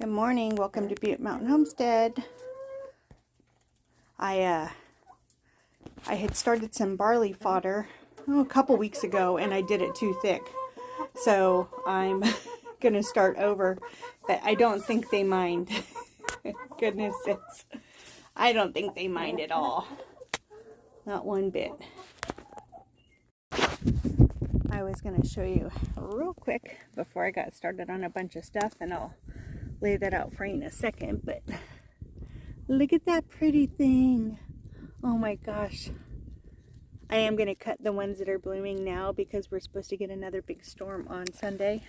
Good morning. Welcome to Butte Mountain Homestead. I had started some barley fodder a couple weeks ago, and I did it too thick. So I'm going to start over, but I don't think they mind. Goodness sakes. I don't think they mind at all. Not one bit. I was going to show you real quick before I got started on a bunch of stuff, and I'll lay that out for you in a second, but look at that pretty thing. Oh my gosh. I am going to cut the ones that are blooming now because we're supposed to get another big storm on Sunday.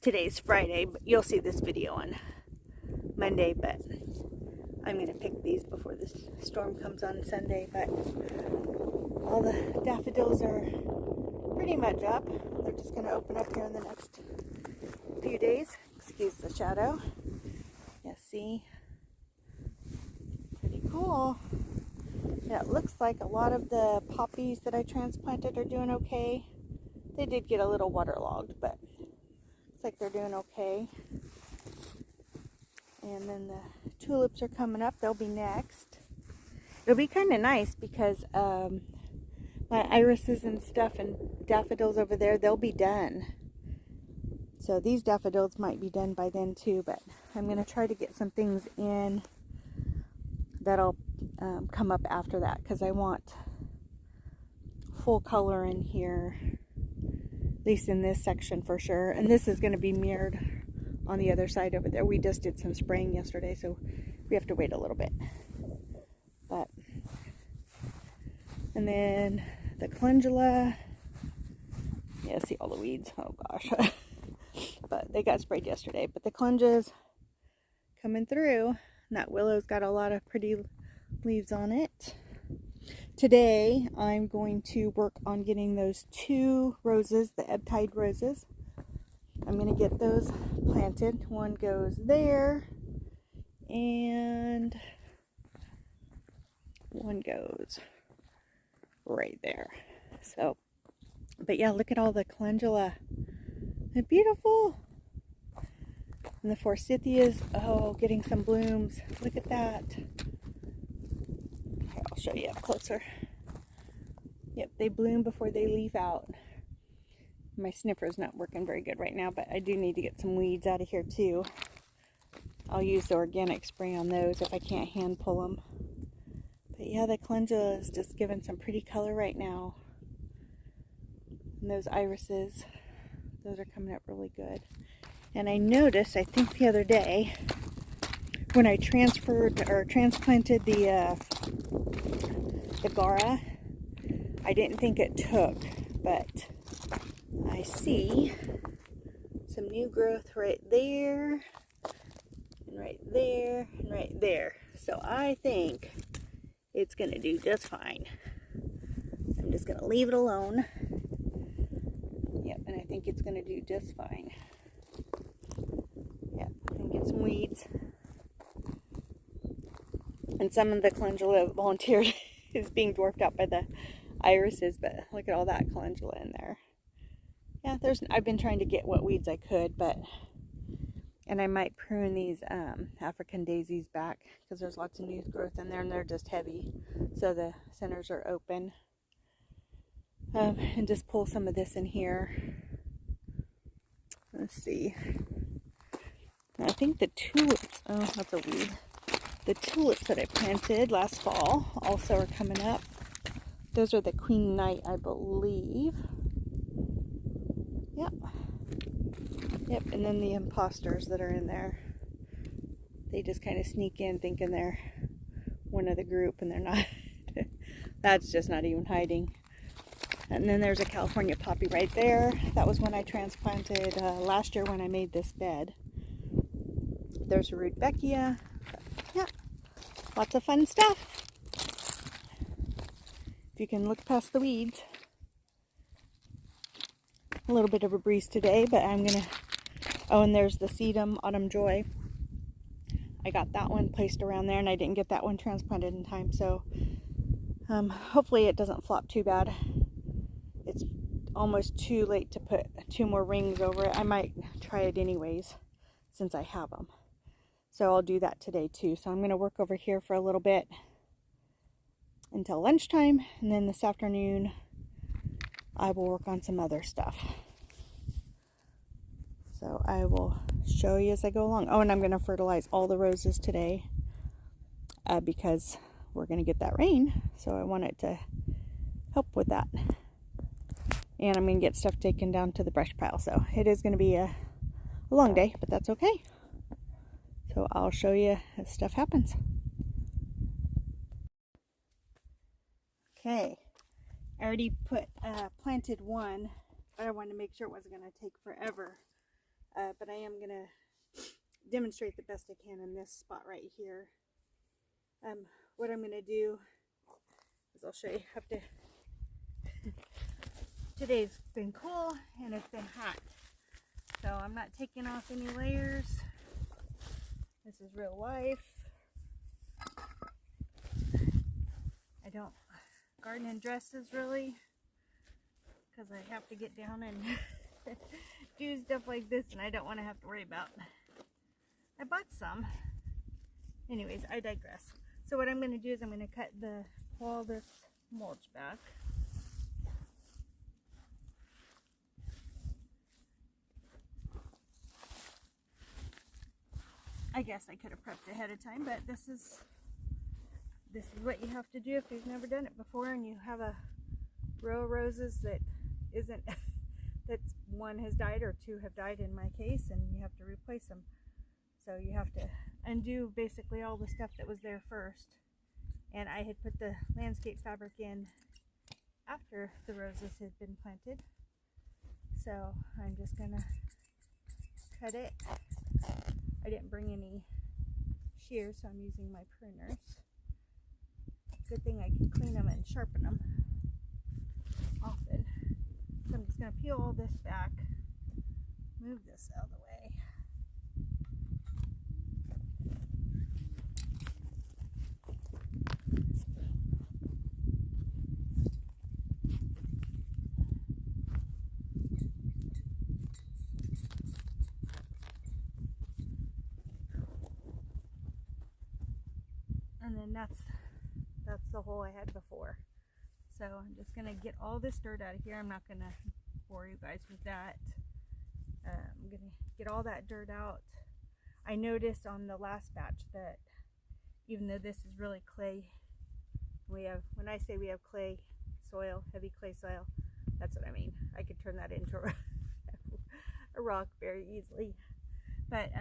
Today's Friday, but you'll see this video on Monday, but I'm going to pick these before this storm comes on Sunday. But all the daffodils are pretty much up. They're just going to open up here in the next few days. Excuse the shadow. Yeah, see? Pretty cool. Yeah, it looks like a lot of the poppies that I transplanted are doing okay. They did get a little waterlogged, but looks like they're doing okay. And then the tulips are coming up. They'll be next. It'll be kind of nice because my irises and stuff and daffodils over there, they'll be done. So these daffodils might be done by then too, but I'm going to try to get some things in that'll come up after that, because I want full color in here, at least in this section for sure. And this is going to be mirrored on the other side over there. We just did some spraying yesterday, so we have to wait a little bit. But and then the calendula, yeah, see all the weeds. Oh gosh. But they got sprayed yesterday. But the calendulas coming through, and that willow's got a lot of pretty leaves on it. Today I'm going to work on getting those two roses, the Ebb Tide roses. I'm going to get those planted. One goes there, and one goes right there. So, but yeah, look at all the calendula. They're beautiful. And the forsythias, oh, getting some blooms. Look at that. Okay, I'll show you up closer. Yep, they bloom before they leaf out. My sniffer's not working very good right now, but I do need to get some weeds out of here too. I'll use the organic spray on those if I can't hand pull them. But yeah, the calendula is just giving some pretty color right now. And those irises, those are coming up really good. And I noticed, I think the other day, when I transplanted the Gara, I didn't think it took, but I see some new growth right there, and right there, and right there. So I think it's going to do just fine. I'm just going to leave it alone. Yep, and I think it's going to do just fine. Yep, and get some weeds. And some of the calendula volunteered is being dwarfed out by the irises, but look at all that calendula in there. Yeah, I've been trying to get what weeds I could, and I might prune these African daisies back because there's lots of new growth in there and they're just heavy. So the centers are open. And just pull some of this in here. Let's see. I think the tulips, oh, that's a weed. The tulips that I planted last fall also are coming up. Those are the Queen Knight, I believe. Yep. Yep, and then the imposters that are in there. They just kind of sneak in thinking they're one of the group, and they're not. That's just not even hiding. And then there's a California poppy right there. That was when I transplanted last year when I made this bed. There's a Rudbeckia. Yeah, lots of fun stuff. If you can look past the weeds. A little bit of a breeze today, but I'm gonna, oh, and there's the sedum autumn joy. I got that one placed around there, and I didn't get that one transplanted in time, so hopefully it doesn't flop too bad. It's almost too late to put 2 more rings over it. I might try it anyways. since I have them. So I'll do that today too. So I'm going to work over here for a little bit until lunchtime, and then this afternoon I will work on some other stuff. So I will show you as I go along. Oh, and I'm going to fertilize all the roses today because we're going to get that rain. So I want it to help with that. And I'm going to get stuff taken down to the brush pile. So it is going to be a long day, but that's okay. So I'll show you as stuff happens. Okay, I already planted one, but I wanted to make sure it wasn't going to take forever. But I am going to demonstrate the best I can in this spot right here. What I'm going to do is I'll show you. Today's been cool and it's been hot, so I'm not taking off any layers. This is real life. I don't garden in dresses really, because I have to get down and do stuff like this, and I don't want to have to worry about. I bought some. Anyways, I digress. So what I'm going to do is I'm going to cut all this mulch back. I guess I could have prepped ahead of time, but this is what you have to do if you've never done it before, and you have a row of roses that isn't that's one has died or two have died in my case, and you have to replace them. So you have to undo basically all the stuff that was there first. And I had put the landscape fabric in after the roses had been planted. So I'm just gonna cut it. I didn't bring any shears, so I'm using my pruners. Good thing I can clean them and sharpen them often. So I'm just going to peel all this back, move this out of the way. And then that's the hole I had before. So I'm just going to get all this dirt out of here. I'm not going to bore you guys with that. I'm going to get all that dirt out. I noticed on the last batch that even though this is really clay, when I say we have clay soil, heavy clay soil, that's what I mean. I could turn that into a rock very easily. But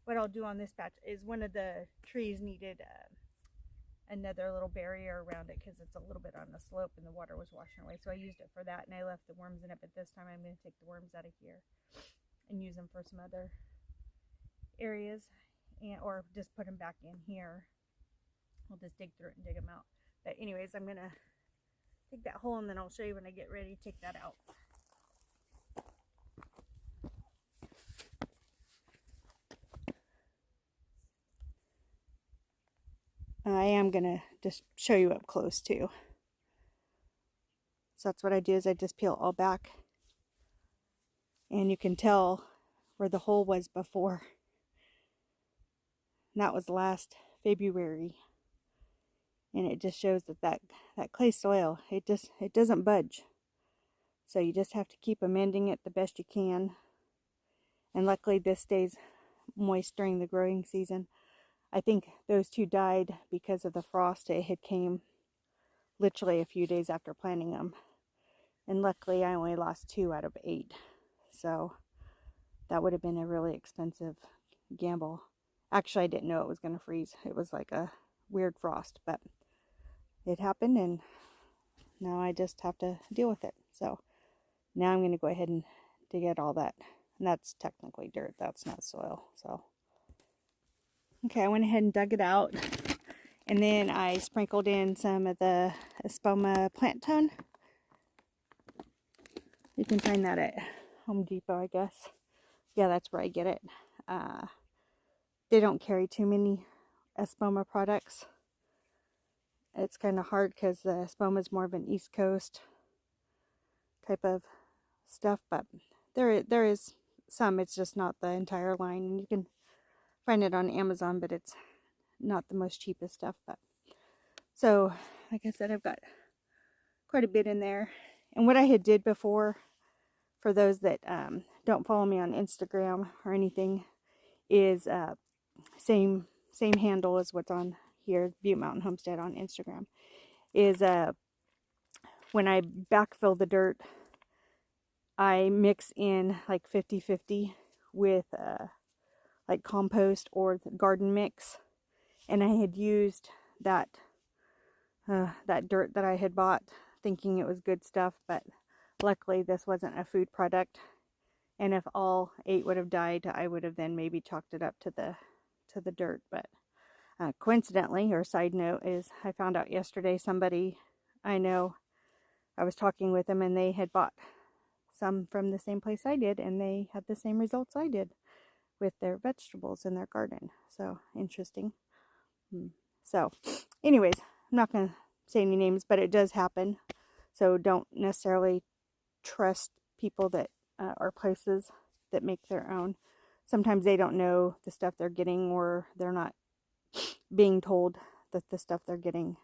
what I'll do on this batch is one of the trees needed another little barrier around it because it's a little bit on the slope and the water was washing away. So I used it for that, and I left the worms in it. But this time I'm going to take the worms out of here and use them for some other areas, or just put them back in here. I'll just dig through it and dig them out. But anyways, I'm going to dig that hole, and then I'll show you when I get ready to take that out. I am going to just show you up close too. So that's what I do, is I just peel all back. And you can tell where the hole was before. And that was last February. And it just shows that clay soil, it doesn't budge. So you just have to keep amending it the best you can. And luckily this stays moist during the growing season. I think those two died because of the frost. It had came literally a few days after planting them. And luckily I only lost 2 out of 8. So that would have been a really expensive gamble. Actually, I didn't know it was going to freeze. It was like a weird frost, but it happened, and now I just have to deal with it. So now I'm going to go ahead and dig out all that. And that's technically dirt. That's not soil. So okay, I went ahead and dug it out, and then I sprinkled in some of the Espoma plant tone. You can find that at Home Depot, I guess. Yeah, that's where I get it. They don't carry too many Espoma products. It's kind of hard because the Espoma is more of an East Coast type of stuff, but there is some, it's just not the entire line. And you can find it on Amazon, but it's not the most cheapest stuff. But so, like I said, I've got quite a bit in there. And what I had did before, for those that don't follow me on Instagram or anything, is same handle as what's on here, Butte Mountain Homestead on Instagram, is when I backfill the dirt, I mix in like 50-50 with like compost or the garden mix. And I had used that dirt that I had bought thinking it was good stuff, but luckily this wasn't a food product. And if all 8 would have died, I would have then maybe chalked it up to the dirt. But coincidentally, or side note, is I found out yesterday somebody I know, I was talking with them, and they had bought some from the same place I did, and they had the same results I did with their vegetables in their garden. So interesting. So anyways, I'm not going to say any names, but it does happen. So don't necessarily trust people that or places that make their own. Sometimes they don't know the stuff they're getting, or they're not being told that the stuff they're getting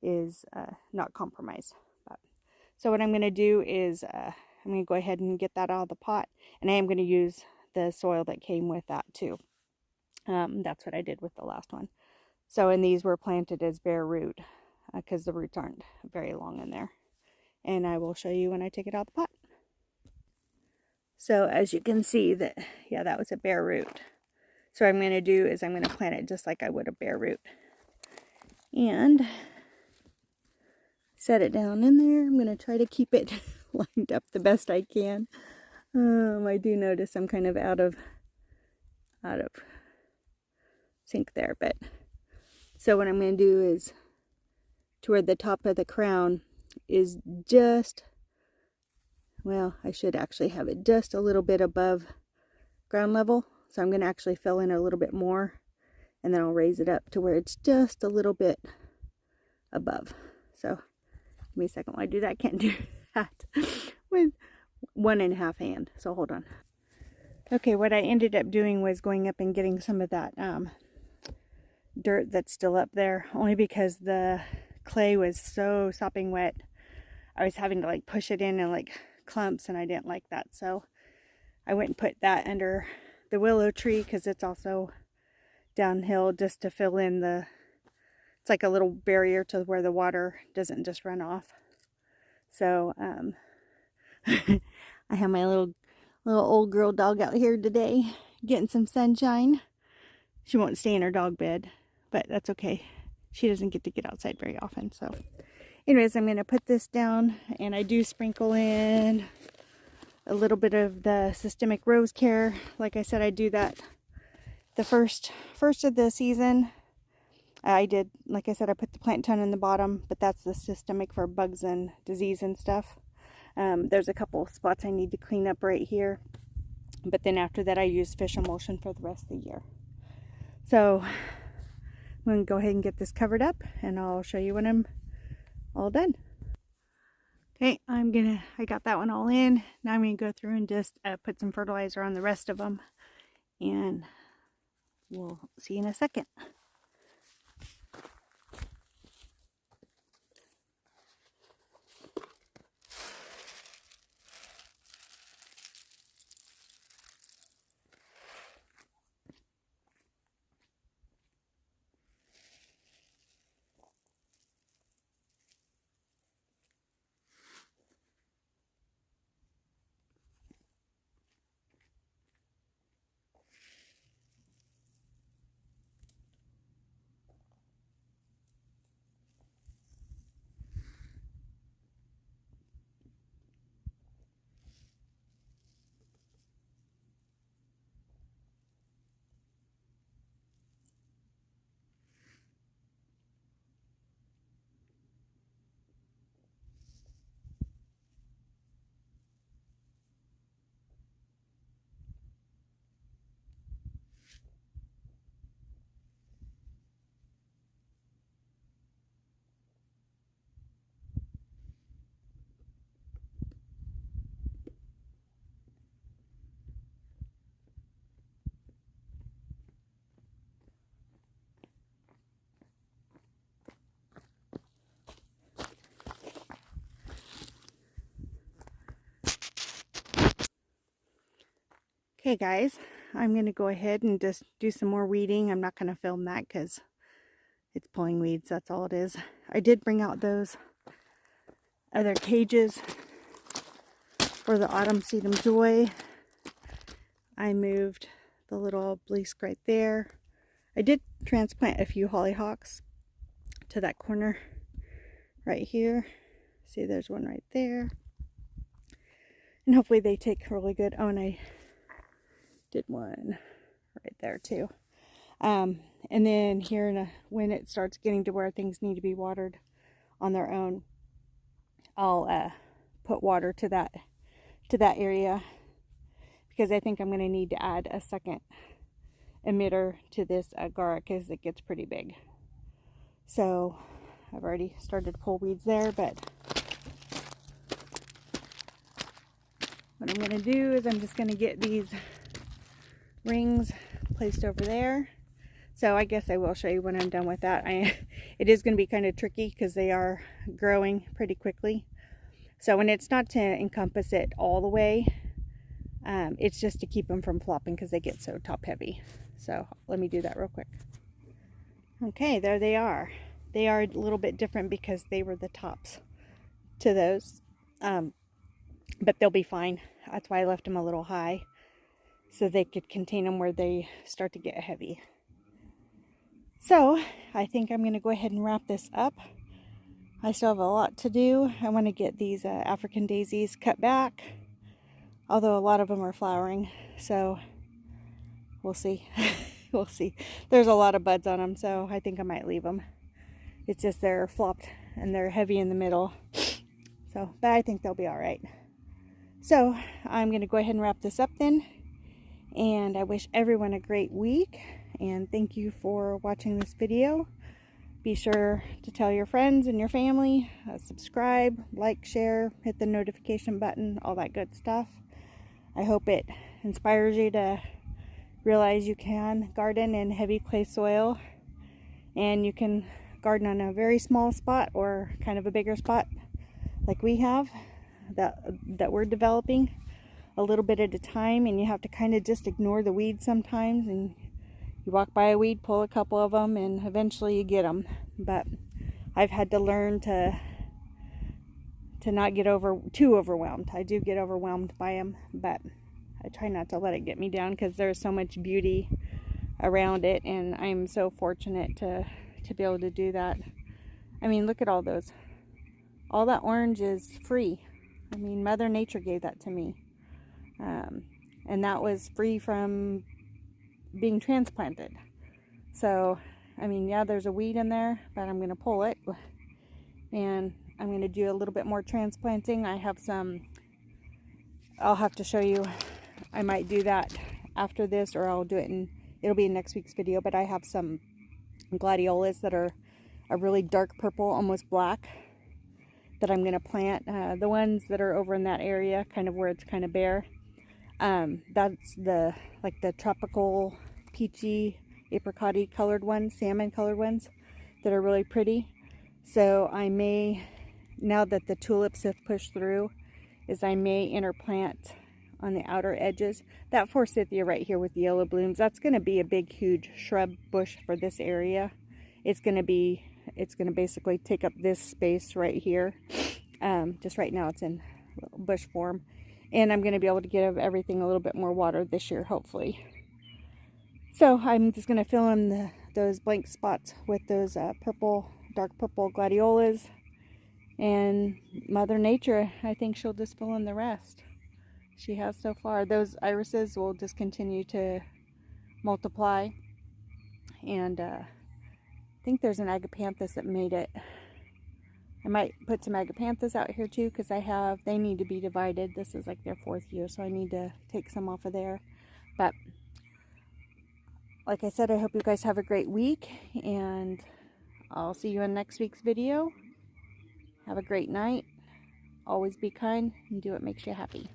is not compromised. So what I'm going to do is I'm going to go ahead and get that out of the pot, and I am going to use the soil that came with that too. That's what I did with the last one. So, and these were planted as bare root because the roots aren't very long in there. And I will show you when I take it out of the pot. So as you can see that, yeah, that was a bare root. So what I'm going to do is I'm going to plant it just like I would a bare root. And set it down in there. I'm going to try to keep it lined up the best I can. I do notice I'm kind of out of sync there, but so what I'm going to do is toward the top of the crown is just, well, I should actually have it just a little bit above ground level. So I'm going to actually fill in a little bit more, and then I'll raise it up to where it's just a little bit above. So give me a second while I do that. I can't do that with 1.5 hand. So hold on. Okay, what I ended up doing was going up and getting some of that dirt that's still up there, only because the clay was so sopping wet. I was having to like push it in like clumps, and I didn't like that. So I went and put that under the willow tree because it's also downhill, just to fill in the, it's like a little barrier to where the water doesn't just run off. So I have my little old girl dog out here today getting some sunshine. She won't stay in her dog bed, but that's okay. She doesn't get to get outside very often. So anyways, I'm going to put this down, and I do sprinkle in a little bit of the systemic rose care. Like I said, I do that the first of the season. I did, like I said, I put the plant ton in the bottom, but that's the systemic for bugs and disease and stuff. There's a couple spots I need to clean up right here, but then after that I use fish emulsion for the rest of the year. So I'm going to go ahead and get this covered up, and I'll show you when I'm all done. Okay, I got that one all in. Now I'm going to go through and just put some fertilizer on the rest of them, and we'll see you in a second. Okay guys, I'm going to go ahead and just do some more weeding. I'm not going to film that because it's pulling weeds, that's all it is. I did bring out those other cages for the autumn sedum joy. I moved the little obelisk right there. I did transplant a few hollyhocks to that corner right here. See, there's one right there. And hopefully they take really good. Oh, and I did one right there too. And then here when it starts getting to where things need to be watered on their own, I'll put water to that area, because I think I'm going to need to add a second emitter to this agara because it gets pretty big. So I've already started to pull weeds there, but what I'm going to do is I'm just going to get these rings placed over there. So I guess I will show you when I'm done with that. It is going to be kind of tricky because they are growing pretty quickly. So when it's not to encompass it all the way, it's just to keep them from flopping because they get so top heavy. So let me do that real quick. Okay, there they are. They are a little bit different because they were the tops to those. But they'll be fine. That's why I left them a little high, so they could contain them where they start to get heavy. So I think I'm going to go ahead and wrap this up. I still have a lot to do. I want to get these African daisies cut back, although a lot of them are flowering, so we'll see. We'll see. There's a lot of buds on them, so I think I might leave them. It's just they're flopped and they're heavy in the middle, so but I think they'll be all right. So I'm going to go ahead and wrap this up then, and I wish everyone a great week, and thank you for watching this video. Be sure to tell your friends and your family, subscribe, like, share, hit the notification button, all that good stuff. I hope it inspires you to realize you can garden in heavy clay soil, and you can garden on a very small spot or kind of a bigger spot like we have that we're developing a little bit at a time, and you have to kind of just ignore the weeds sometimes, and you walk by a weed, pull a couple of them, and eventually you get them. But I've had to learn to not get too overwhelmed. I do get overwhelmed by them, but I try not to let it get me down because there's so much beauty around it, and I'm so fortunate to be able to do that. I mean, look at all those. All that orange is free. I mean, Mother Nature gave that to me. And that was free from being transplanted. So, I mean, yeah, there's a weed in there, but I'm going to pull it. And I'm going to do a little bit more transplanting. I have some, I'll have to show you. I might do that after this, or I'll do it it'll be in next week's video. But I have some gladiolas that are a really dark purple, almost black, that I'm going to plant. The ones that are over in that area, kind of where it's kind of bare, that's the tropical peachy apricot-y colored ones, salmon colored ones that are really pretty. So I may, now that the tulips have pushed through, I may interplant on the outer edges. That forsythia right here with the yellow blooms, that's going to be a big huge shrub bush for this area. It's going to basically take up this space right here. Just right now it's in bush form, and I'm going to be able to give everything a little bit more water this year, hopefully. So I'm just going to fill in those blank spots with those dark purple gladiolas, and Mother Nature, I think she'll just fill in the rest. She has so far. Those irises will just continue to multiply, and I think there's an agapanthus that made it. I might put some agapanthus out here too, because they need to be divided. This is like their 4th year, so I need to take some off of there. But like I said, I hope you guys have a great week, and I'll see you in next week's video. Have a great night. Always be kind and do what makes you happy.